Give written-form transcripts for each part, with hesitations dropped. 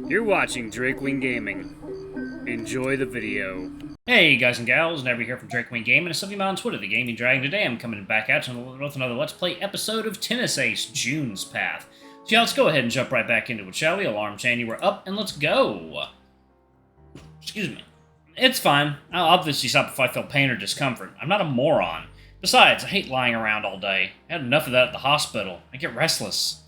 You're watching Drakewing Gaming. Enjoy the video. Hey guys and gals, Never here from Drakewing Gaming, and something on Twitter, the Gaming Dragon. Today I'm coming back at you with another Let's Play episode of Tennis Ace, June's Path. So yeah, let's go ahead and jump right back into it, shall we? Alarm chain, you are up, and let's go! Excuse me. It's fine. I'll obviously stop if I feel pain or discomfort. I'm not a moron. Besides, I hate lying around all day. I had enough of that at the hospital. I get restless.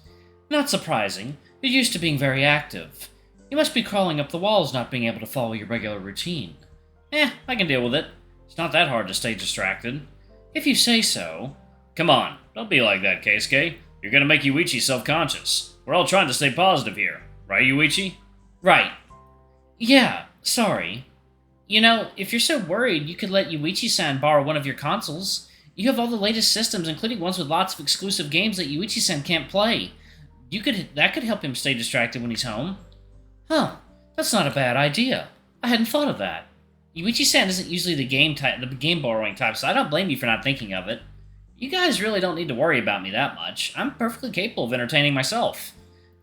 Not surprising. You're used to being very active. You must be crawling up the walls, not being able to follow your regular routine. I can deal with it. It's not that hard to stay distracted. If you say so. Come on, don't be like that, Keisuke. You're gonna make Yuichi self-conscious. We're all trying to stay positive here. Right, Yuichi? Right. Yeah, sorry. You know, if you're so worried, you could let Yuichi-san borrow one of your consoles. You have all the latest systems, including ones with lots of exclusive games that Yuichi-san can't play. That could help him stay distracted when he's home. Huh, that's not a bad idea. I hadn't thought of that. Yuichi-san isn't usually the game borrowing type, so I don't blame you for not thinking of it. You guys really don't need to worry about me that much. I'm perfectly capable of entertaining myself.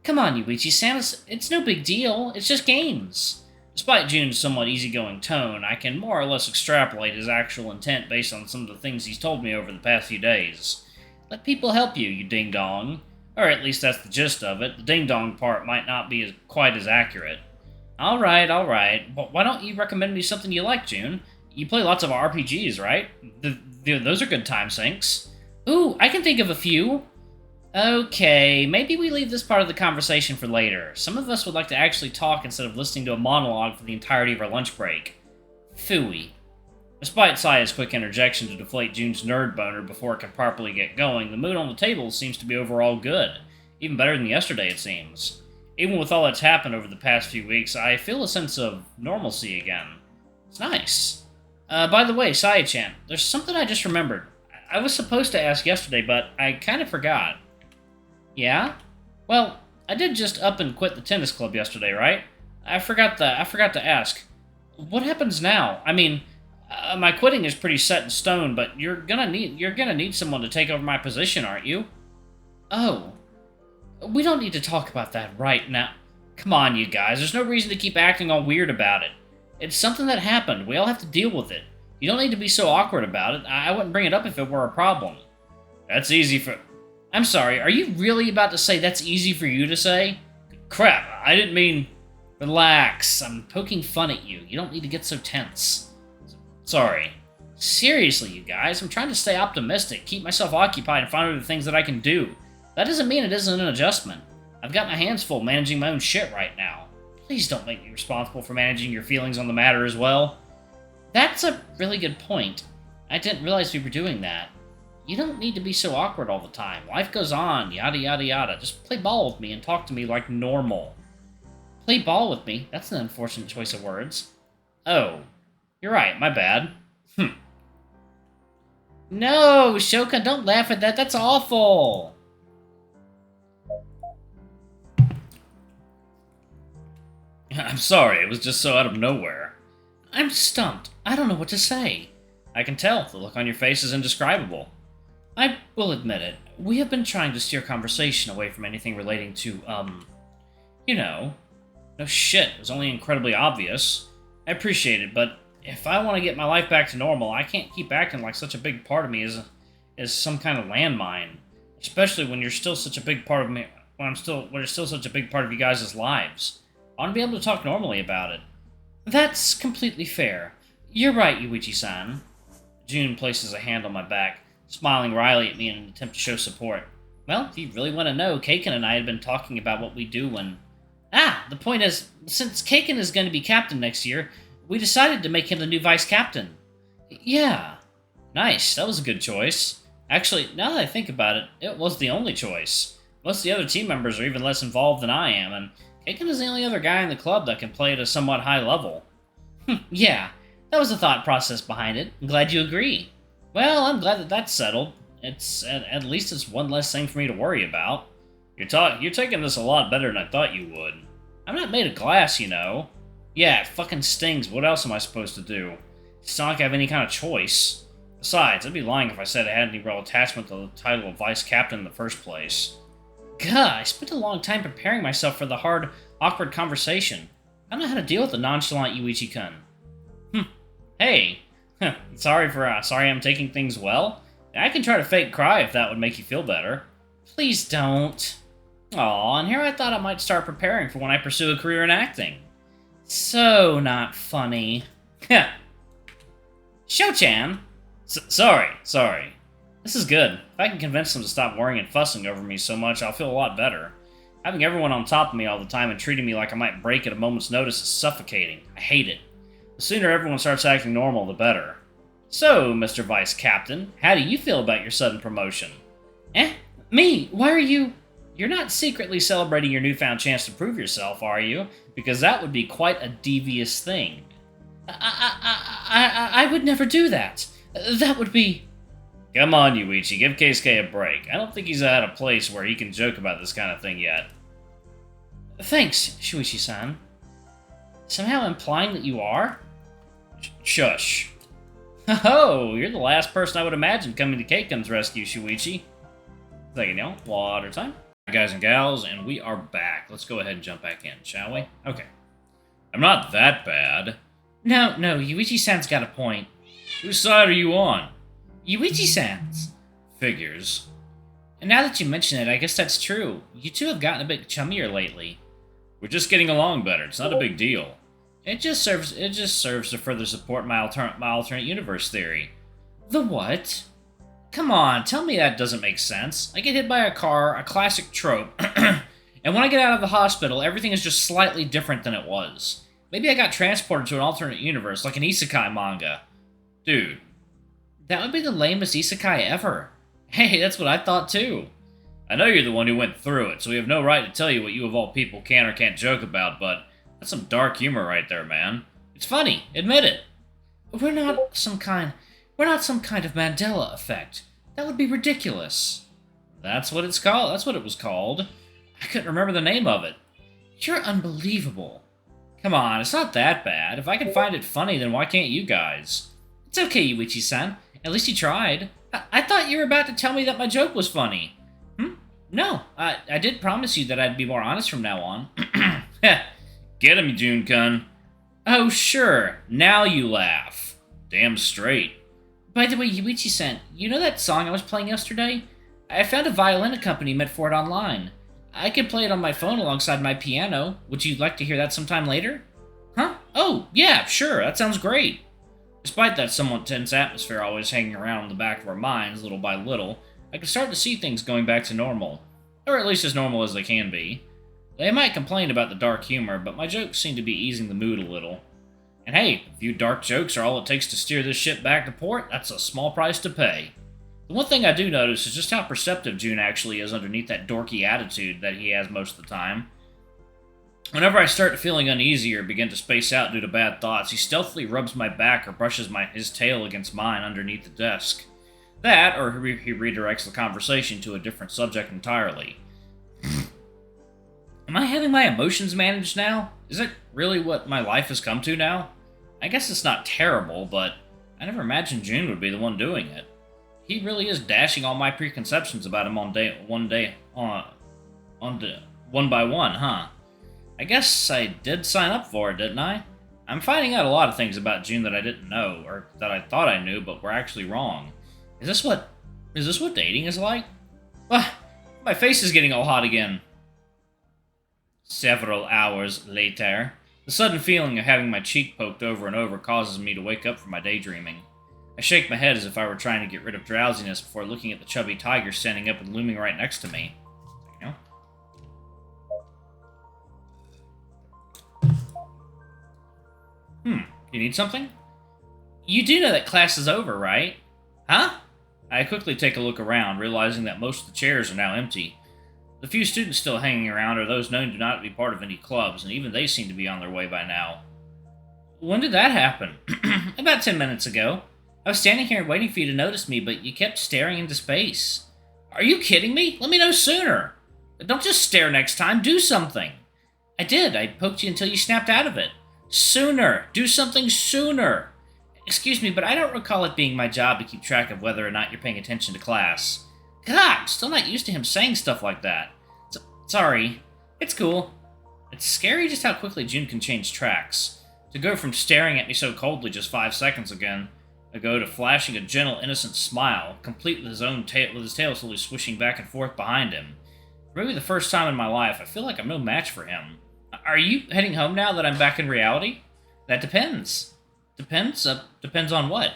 Come on, Yuichi-san, it's no big deal. It's just games. Despite June's somewhat easygoing tone, I can more or less extrapolate his actual intent based on some of the things he's told me over the past few days. Let people help you, you ding-dong. Or at least that's the gist of it. The ding-dong part might not be quite as accurate. Alright. But why don't you recommend me something you like, June? You play lots of RPGs, right? Those are good time sinks. Ooh, I can think of a few. Okay, maybe we leave this part of the conversation for later. Some of us would like to actually talk instead of listening to a monologue for the entirety of our lunch break. Phooey. Despite Saya's quick interjection to deflate June's nerd boner before it can properly get going, the mood on the table seems to be overall good. Even better than yesterday, it seems. Even with all that's happened over the past few weeks, I feel a sense of normalcy again. It's nice. By the way, Saya-chan, there's something I just remembered. I was supposed to ask yesterday, but I kind of forgot. Yeah? Well, I did just up and quit the tennis club yesterday, right? I forgot to ask. What happens now? I mean, my quitting is pretty set in stone, but you're gonna need someone to take over my position, aren't you? Oh. We don't need to talk about that right now. Come on, you guys. There's no reason to keep acting all weird about it. It's something that happened. We all have to deal with it. You don't need to be so awkward about it. I wouldn't bring it up if it were a problem. That's easy for... I'm sorry, are you really about to say that's easy for you to say? Crap, I didn't mean... Relax, I'm poking fun at you. You don't need to get so tense. Sorry. Seriously, you guys, I'm trying to stay optimistic, keep myself occupied, and find other things that I can do. That doesn't mean it isn't an adjustment. I've got my hands full managing my own shit right now. Please don't make me responsible for managing your feelings on the matter as well. That's a really good point. I didn't realize we were doing that. You don't need to be so awkward all the time. Life goes on, yada yada yada. Just play ball with me and talk to me like normal. Play ball with me? That's an unfortunate choice of words. Oh. You're right, my bad. No, Shoka, don't laugh at that. That's awful. I'm sorry, it was just so out of nowhere. I'm stumped. I don't know what to say. I can tell. The look on your face is indescribable. I will admit it. We have been trying to steer conversation away from anything relating to, you know. No shit, it was only incredibly obvious. I appreciate it, but if I want to get my life back to normal, I can't keep acting like such a big part of me is some kind of landmine. Especially when you're still such a big part of me, when you're still such a big part of you guys' lives. I want to be able to talk normally about it. That's completely fair. You're right, Yuichi-san. June places a hand on my back, smiling wryly at me in an attempt to show support. Well, if you really want to know, Keiken and I had been talking about what we do when... the point is, since Keiken is going to be captain next year, we decided to make him the new vice-captain. Yeah. Nice, that was a good choice. Actually, now that I think about it, it was the only choice. Most of the other team members are even less involved than I am, and Keiken is the only other guy in the club that can play at a somewhat high level. Yeah, that was the thought process behind it. I'm glad you agree. Well, I'm glad that that's settled. At least it's one less thing for me to worry about. You're taking this a lot better than I thought you would. I'm not made of glass, you know. Yeah, it fucking stings. What else am I supposed to do? It's not like I have any kind of choice. Besides, I'd be lying if I said I had any real attachment to the title of vice captain in the first place. Gah, I spent a long time preparing myself for the hard, awkward conversation. I don't know how to deal with the nonchalant Yuichi-kun. Hey. Sorry I'm taking things well. I can try to fake cry if that would make you feel better. Please don't. Aw, and here I thought I might start preparing for when I pursue a career in acting. So not funny. Sho-chan! Sorry. This is good. If I can convince them to stop worrying and fussing over me so much, I'll feel a lot better. Having everyone on top of me all the time and treating me like I might break at a moment's notice is suffocating. I hate it. The sooner everyone starts acting normal, the better. So, Mr. Vice Captain, how do you feel about your sudden promotion? Me? Why are you... You're not secretly celebrating your newfound chance to prove yourself, are you? Because that would be quite a devious thing. I would never do that. That would be... Come on, Yuichi, give Keisuke a break. I don't think he's at a place where he can joke about this kind of thing yet. Thanks, Shuichi-san. Somehow implying that you are? Shush. Oh, you're the last person I would imagine coming to Keiken's rescue, Shuichi. Second, water time. Guys and gals, and we are back. Let's go ahead and jump back in, shall we? Okay. I'm not that bad. No, Yuichi-san's got a point. Whose side are you on? Yuichi-san's. Figures. And now that you mention it, I guess that's true. You two have gotten a bit chummier lately. We're just getting along better. It's not a big deal. It just serves to further support my alternate universe theory. The what? Come on, tell me that doesn't make sense. I get hit by a car, a classic trope, and when I get out of the hospital, everything is just slightly different than it was. Maybe I got transported to an alternate universe, like an isekai manga. Dude. That would be the lamest isekai ever. Hey, that's what I thought too. I know you're the one who went through it, so we have no right to tell you what you of all people can or can't joke about, but that's some dark humor right there, man. It's funny, admit it. We're not some kind of Mandela effect. That would be ridiculous. That's what it's called. That's what it was called. I couldn't remember the name of it. You're unbelievable. Come on, it's not that bad. If I can find it funny, then why can't you guys? It's okay, Yuichi-san. At least you tried. I thought you were about to tell me that my joke was funny. No, I did promise you that I'd be more honest from now on. Get him, Jun-kun. Oh, sure. Now you laugh. Damn straight. By the way, Yuichi-san, you know that song I was playing yesterday? I found a violin accompaniment for it online. I could play it on my phone alongside my piano. Would you like to hear that sometime later? Huh? Oh, yeah, sure. That sounds great. Despite that somewhat tense atmosphere always hanging around in the back of our minds little by little, I could start to see things going back to normal. Or at least as normal as they can be. They might complain about the dark humor, but my jokes seem to be easing the mood a little. And hey, a few dark jokes are all it takes to steer this ship back to port. That's a small price to pay. The one thing I do notice is just how perceptive June actually is underneath that dorky attitude that he has most of the time. Whenever I start feeling uneasy or begin to space out due to bad thoughts, he stealthily rubs my back or brushes his tail against mine underneath the desk. That, or he redirects the conversation to a different subject entirely. Am I having my emotions managed now? Is it really what my life has come to now? I guess it's not terrible, but I never imagined June would be the one doing it. He really is dashing all my preconceptions about him one by one, huh? I guess I did sign up for it, didn't I? I'm finding out a lot of things about June that I didn't know, or that I thought I knew, but were actually wrong. Is this what dating is like? My face is getting all hot again. Several hours later, the sudden feeling of having my cheek poked over and over causes me to wake up from my daydreaming. I shake my head as if I were trying to get rid of drowsiness before looking at the chubby tiger standing up and looming right next to me. You need something? You do know that class is over, right? Huh? I quickly take a look around, realizing that most of the chairs are now empty. The few students still hanging around are those known to not be part of any clubs, and even they seem to be on their way by now. When did that happen? About 10 minutes ago. I was standing here waiting for you to notice me, but you kept staring into space. Are you kidding me? Let me know sooner. Don't just stare next time, do something. I did. I poked you until you snapped out of it. Sooner! Do something sooner! Excuse me, but I don't recall it being my job to keep track of whether or not you're paying attention to class. God, I'm still not used to him saying stuff like that. Sorry. It's cool. It's scary just how quickly June can change tracks. To go from staring at me so coldly just 5 seconds ago to flashing a gentle, innocent smile, complete with his tail slowly swishing back and forth behind him. For maybe the first time in my life, I feel like I'm no match for him. Are you heading home now that I'm back in reality? That depends. Depends on what?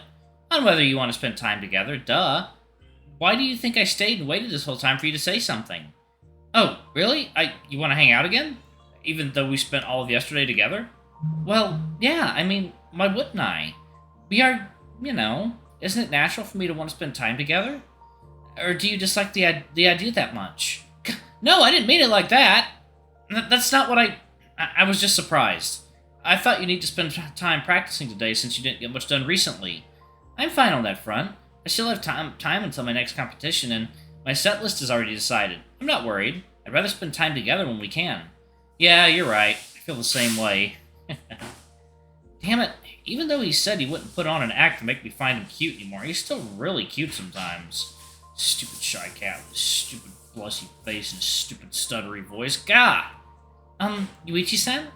On whether you want to spend time together, duh. Why do you think I stayed and waited this whole time for you to say something? Oh, really? You want to hang out again? Even though we spent all of yesterday together? Well, yeah, I mean, why wouldn't I? We are, isn't it natural for me to want to spend time together? Or do you dislike the idea that much? No, I didn't mean it like that! That's not what I was just surprised. I thought you need to spend time practicing today since you didn't get much done recently. I'm fine on that front. I still have time until my next competition, and my set list is already decided. I'm not worried. I'd rather spend time together when we can. Yeah, you're right. I feel the same way. Damn it. Even though he said he wouldn't put on an act to make me find him cute anymore, he's still really cute sometimes. Stupid shy cat with his stupid blussy face and stupid stuttery voice. Gah! Yuichi-san?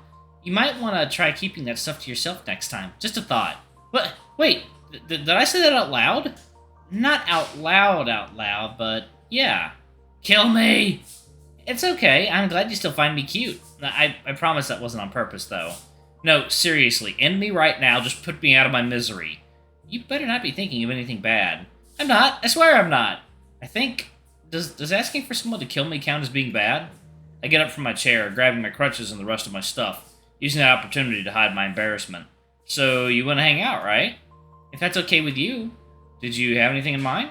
You might want to try keeping that stuff to yourself next time. Just a thought. What? Wait, did I say that out loud? Not out loud, but yeah. Kill me! It's okay. I'm glad you still find me cute. I promise that wasn't on purpose, though. No, seriously, end me right now. Just put me out of my misery. You better not be thinking of anything bad. I'm not. I swear I'm not. I think... Does asking for someone to kill me count as being bad? I get up from my chair, grabbing my crutches and the rest of my stuff, using that opportunity to hide my embarrassment. So, you want to hang out, right? If that's okay with you. Did you have anything in mind?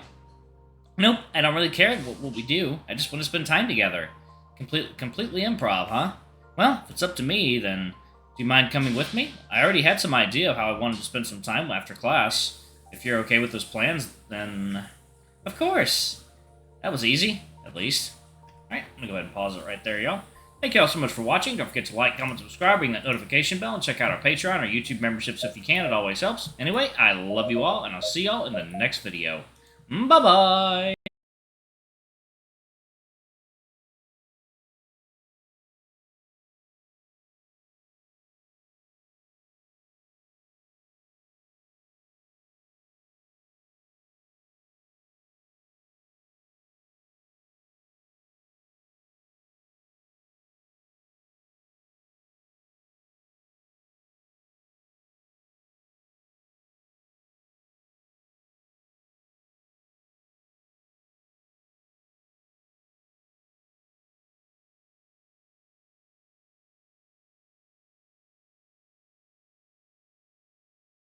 Nope, I don't really care what we do. I just want to spend time together. Completely improv, huh? Well, if it's up to me, then do you mind coming with me? I already had some idea of how I wanted to spend some time after class. If you're okay with those plans, then... Of course! That was easy, at least. Alright, I'm gonna go ahead and pause it right there, y'all. Thank you all so much for watching. Don't forget to like, comment, subscribe, ring that notification bell, and check out our Patreon or YouTube memberships if you can. It always helps. Anyway, I love you all, and I'll see y'all in the next video. Bye-bye!